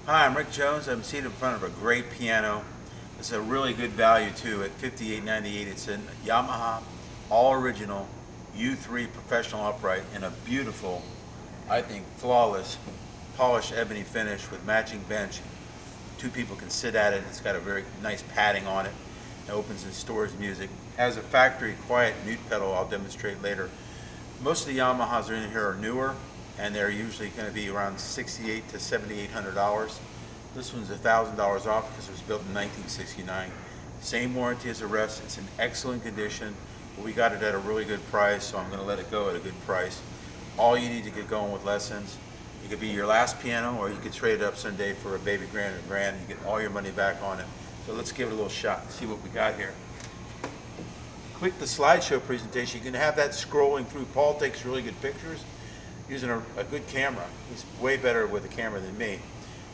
Hi, I'm Rick Jones. I'm seated in front of a great piano. It's a really good value too at $58.98. It's a Yamaha all original U3 professional upright in a beautiful, I think flawless, polished ebony finish with matching bench. Two people can sit at it. It's got a very nice padding on it. It opens and stores music. Has a factory quiet mute pedal I'll demonstrate later. Most of the Yamahas in here are newer, and they're usually going to be around $6,800 to $7,800. This one's $1,000 off because it was built in 1969. Same warranty as the rest. It's in excellent condition. We got it at a really good price, so I'm going to let it go at a good price. All you need to get going with lessons. It could be your last piano, or you could trade it up someday for a baby grand or grand and get all your money back on it. So let's give it a little shot and see what we got here. Click the slideshow presentation. You can have that scrolling through. Paul takes really good pictures using a good camera. He's way better with a camera than me.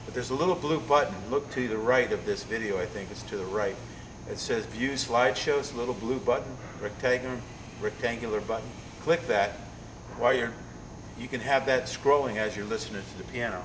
But there's a little blue button. Look to the right of this video. I think it's to the right. It says View Slideshow. It's a little blue button, rectangular button. Click that while you can have that scrolling as you're listening to the piano.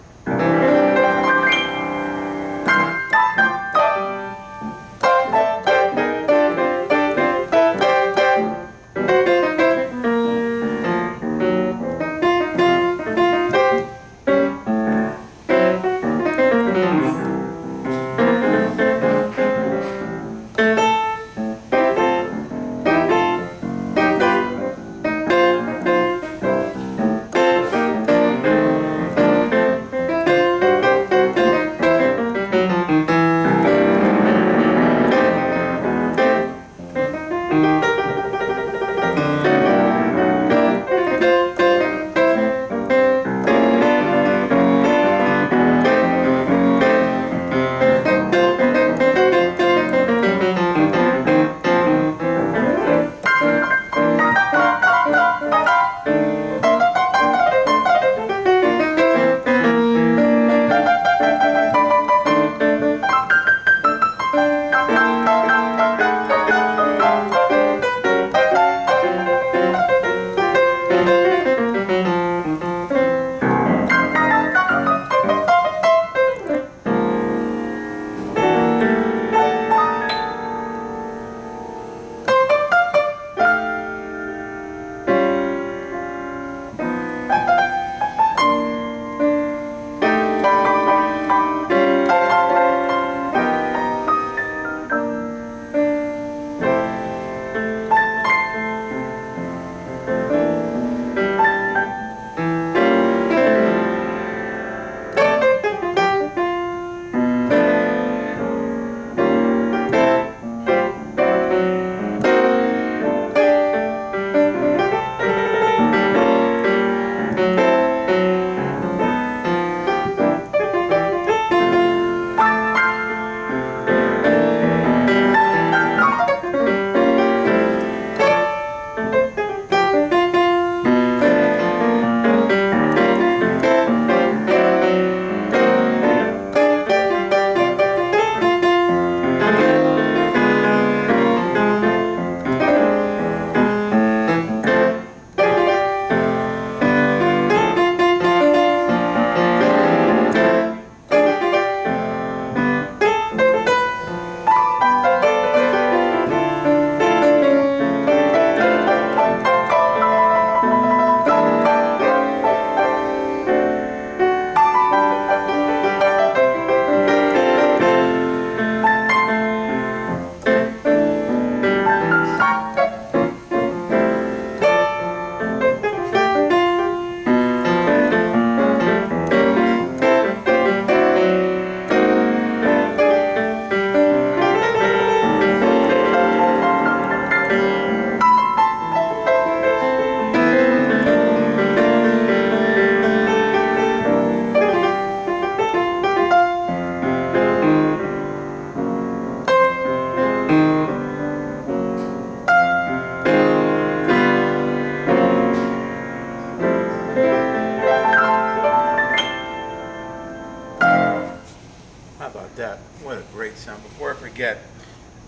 About that. What a great sound. Before I forget,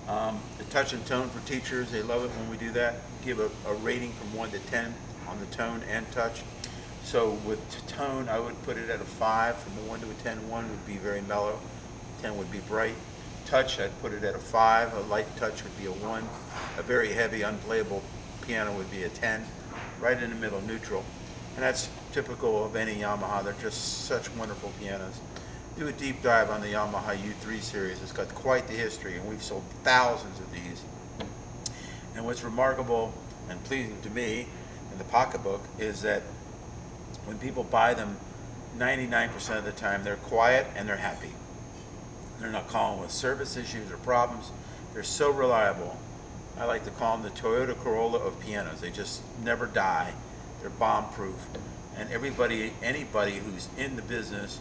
the touch and tone for teachers, they love it when we do that. Give a rating from 1 to 10 on the tone and touch. So with tone, I would put it at a 5 from a 1 to a 10. 1 would be very mellow, 10 would be bright. Touch, I'd put it at a 5. A light touch would be a 1. A very heavy, unplayable piano would be a 10. Right in the middle, neutral. And that's typical of any Yamaha. They're just such wonderful pianos. Do a deep dive on the Yamaha U3 series. It's got quite the history, and we've sold thousands of these. And what's remarkable and pleasing to me in the pocketbook is that when people buy them, 99% of the time they're quiet and they're happy. They're not calling with service issues or problems. They're so reliable. I like to call them the Toyota Corolla of pianos. They just never die. They're bomb-proof. And anybody who's in the business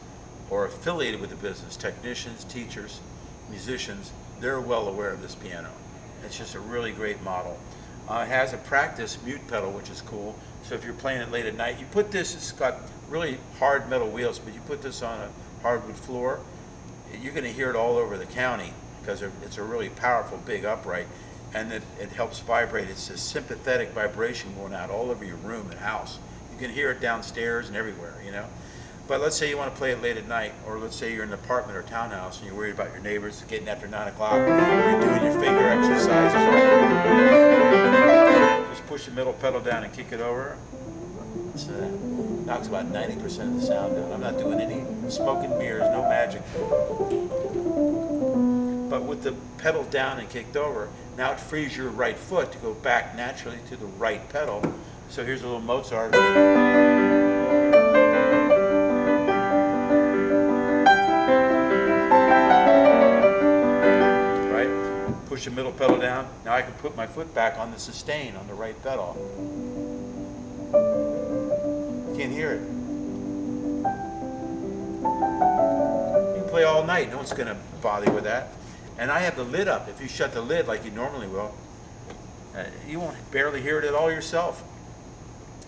or affiliated with the business, technicians, teachers, musicians, they're well aware of this piano. It's just a really great model. It has a practice mute pedal, which is cool. So if you're playing it late at night, you put this, it's got really hard metal wheels, but you put this on a hardwood floor, you're going to hear it all over the county because it's a really powerful, big upright, and it helps vibrate. It's a sympathetic vibration going out all over your room and house. You can hear it downstairs and everywhere, you know. But let's say you want to play it late at night, or let's say you're in an apartment or townhouse and you're worried about your neighbors getting after 9 o'clock, you're doing your finger exercises, right? Just push the middle pedal down and kick it over. It knocks about 90% of the sound down. I'm not doing any smoke and mirrors, no magic. But with the pedal down and kicked over, now it frees your right foot to go back naturally to the right pedal. So here's a little Mozart. Push the middle pedal down. Now I can put my foot back on the sustain on the right pedal. You can't hear it. You can play all night. No one's going to bother you with that. And I have the lid up. If you shut the lid like you normally will, you won't barely hear it at all yourself.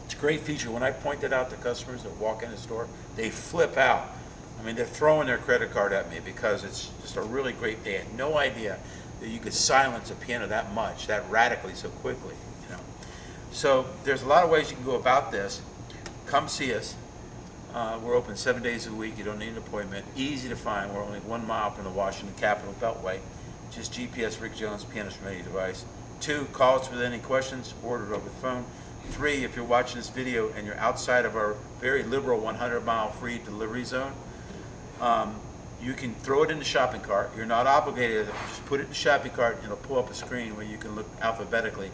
It's a great feature. When I point it out to customers that walk in the store, they flip out. I mean, they're throwing their credit card at me because it's just a really great. They had no idea that you could silence a piano that much, that radically, so quickly, you know. So there's a lot of ways you can go about this. Come see us. We're open 7 days a week. You don't need an appointment. Easy to find. We're only 1 mile from the Washington Capitol Beltway. Just GPS Rick Jones, pianist from any device. 2, call us with any questions. Order it over the phone. 3, if you're watching this video and you're outside of our very liberal 100-mile free delivery zone, you can throw it in the shopping cart. You're not obligated to just put it in the shopping cart and it'll pull up a screen where you can look alphabetically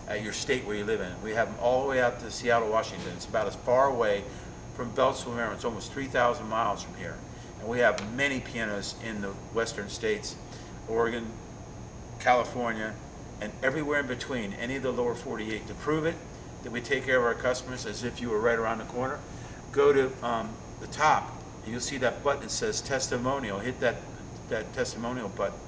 at your state where you live in. We have them all the way out to Seattle, Washington. It's about as far away from Beltsville, Maryland. It's almost 3,000 miles from here. And we have many pianos in the western states, Oregon, California, and everywhere in between, any of the lower 48. To prove it, that we take care of our customers as if you were right around the corner, go to the top. You'll see that button that says testimonial. Hit that testimonial button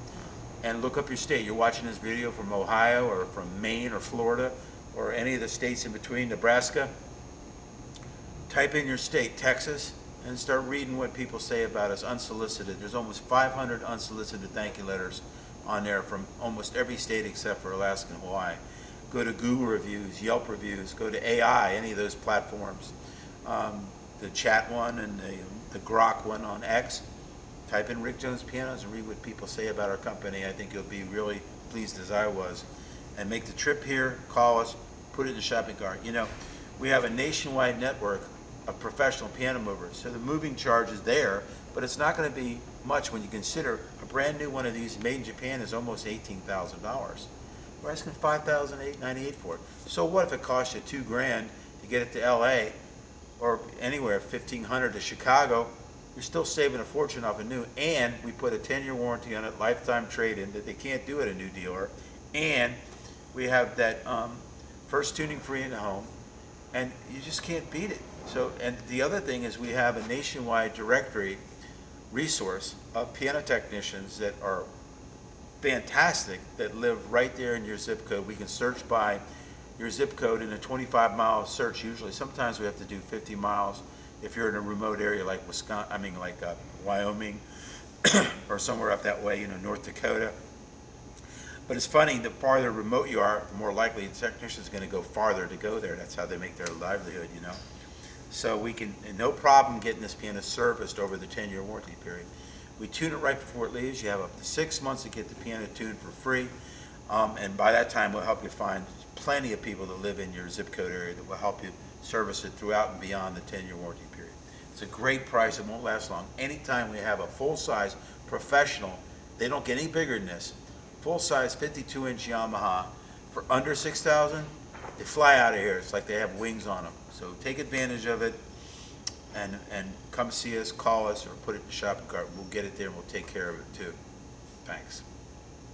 and look up your state. You're watching this video from Ohio or from Maine or Florida or any of the states in between, Nebraska. Type in your state, Texas, and start reading what people say about us unsolicited. There's almost 500 unsolicited thank you letters on there from almost every state except for Alaska and Hawaii. Go to Google reviews, Yelp reviews, go to AI, any of those platforms. The chat one and the Grok one on X. Type in Rick Jones Pianos and read what people say about our company. I think you'll be really pleased as I was. And make the trip here, call us, put it in the shopping cart. You know, we have a nationwide network of professional piano movers. So the moving charge is there, but it's not going to be much when you consider a brand new one of these made in Japan is almost $18,000. We're asking $5,898 for it. So what if it costs you $2,000 to get it to LA? Or anywhere, $1,500 to Chicago, you're still saving a fortune off a new, and we put a 10-year warranty on it, lifetime trade-in that they can't do at a new dealer, and we have that first tuning free in the home, and you just can't beat it. So, and the other thing is we have a nationwide directory resource of piano technicians that are fantastic, that live right there in your zip code. We can search by your zip code in a 25-mile search usually. Sometimes we have to do 50 miles if you're in a remote area like Wisconsin, Wyoming or somewhere up that way, you know, North Dakota. But it's funny, the farther remote you are, the more likely the technician is going to go farther to go there. That's how they make their livelihood, you know. So we can, and no problem getting this piano serviced over the 10-year warranty period. We tune it right before it leaves. You have up to 6 months to get the piano tuned for free. And by that time, we'll help you find plenty of people that live in your zip code area that will help you service it throughout and beyond the 10-year warranty period. It's a great price. It won't last long. Anytime we have a full-size professional, they don't get any bigger than this, full-size 52-inch Yamaha for under $6,000, they fly out of here. It's like they have wings on them. So take advantage of it and come see us, call us, or put it in the shopping cart. We'll get it there and we'll take care of it too. Thanks.